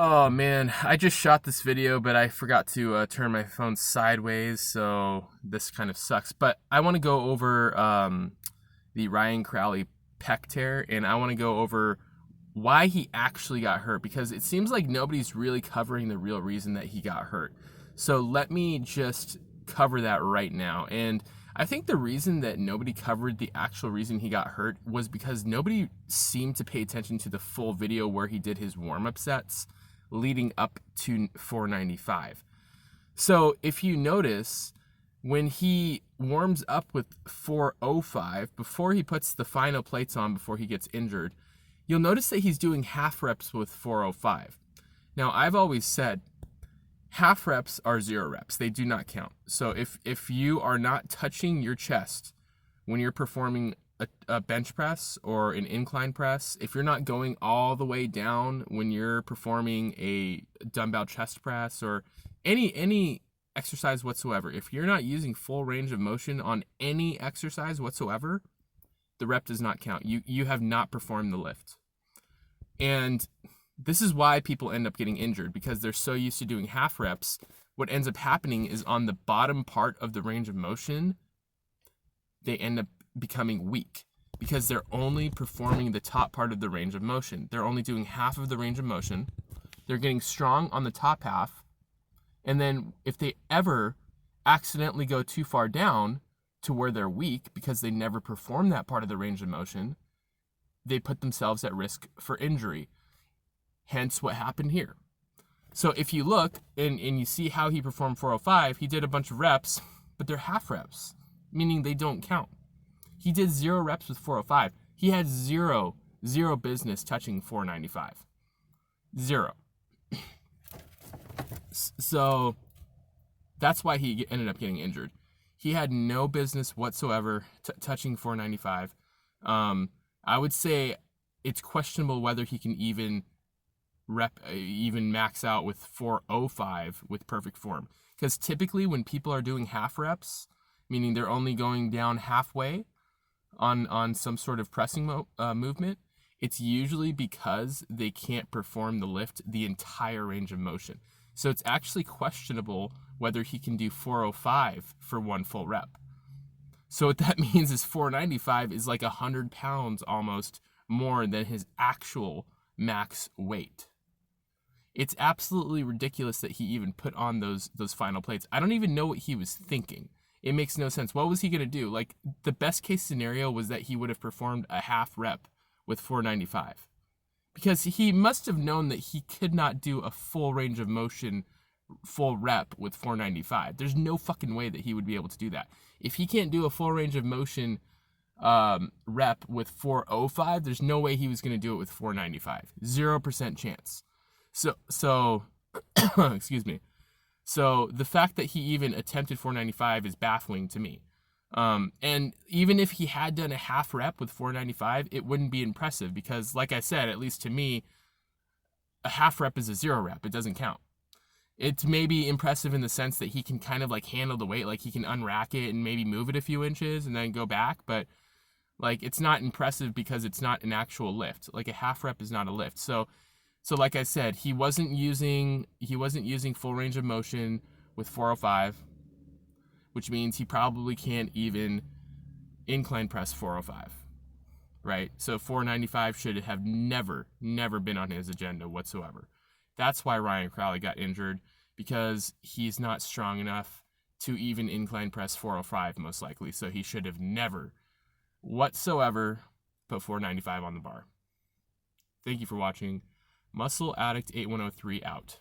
Oh man, I just shot this video, but I forgot to turn my phone sideways, so this kind of sucks. But I want to go over the Ryan Crowley pec tear, and I want to go over why he actually got hurt, because it seems like nobody's really covering the real reason that he got hurt. So let me just cover that right now. And I think the reason that nobody covered the actual reason he got hurt was because nobody seemed to pay attention to the full video where he did his warm-up sets leading up to 495. So if you notice, when he warms up with 405, before he puts the final plates on before he gets injured, you'll notice that he's doing half reps with 405. Now, I've always said half reps are 0 reps. They do not count. So if you are not touching your chest when you're performing a bench press or an incline press, if you're not going all the way down when you're performing a dumbbell chest press or any exercise whatsoever, if you're not using full range of motion on any exercise whatsoever, the rep does not count. You have not performed the lift. And this is why people end up getting injured, because they're so used to doing half reps. What ends up happening is on the bottom part of the range of motion, they end up becoming weak because they're only performing the top part of the range of motion. They're only doing half of the range of motion. They're getting strong on the top half. And then if they ever accidentally go too far down to where they're weak because they never perform that part of the range of motion, they put themselves at risk for injury. Hence what happened here. So if you look and you see how he performed 405, he did a bunch of reps, but they're half reps, meaning they don't count. He did 0 reps with 405. He had zero business touching 495. 0. So that's why he ended up getting injured. He had no business whatsoever touching 495. I would say it's questionable whether he can even max out with 405 with perfect form. Because typically when people are doing half reps, meaning they're only going down halfway on some sort of pressing movement, it's usually because they can't perform the lift the entire range of motion. So it's actually questionable whether he can do 405 for one full rep. So what that means is 495 is like 100 pounds almost more than his actual max weight. It's absolutely ridiculous that he even put on those final plates. I don't even know what he was thinking. It makes no sense. What was he going to do? Like, the best case scenario was that he would have performed a half rep with 495. Because he must have known that he could not do a full range of motion, full rep with 495. There's no fucking way that he would be able to do that. If he can't do a full range of motion rep with 405, there's no way he was going to do it with 495. 0% chance. So excuse me. So the fact that he even attempted 495 is baffling to me. And even if he had done a half rep with 495, it wouldn't be impressive because, like I said, at least to me, a half rep is a 0 rep. It doesn't count. It's maybe impressive in the sense that he can kind of like handle the weight, like he can unrack it and maybe move it a few inches and then go back. But like, it's not impressive because it's not an actual lift. Like, a half rep is not a lift. So like I said, he wasn't using full range of motion with 405, which means he probably can't even incline press 405, right? So 495 should have never been on his agenda whatsoever. That's why Ryan Crowley got injured, because he's not strong enough to even incline press 405 most likely. So he should have never whatsoever put 495 on the bar. Thank you for watching. Muscle Addict 8103 out.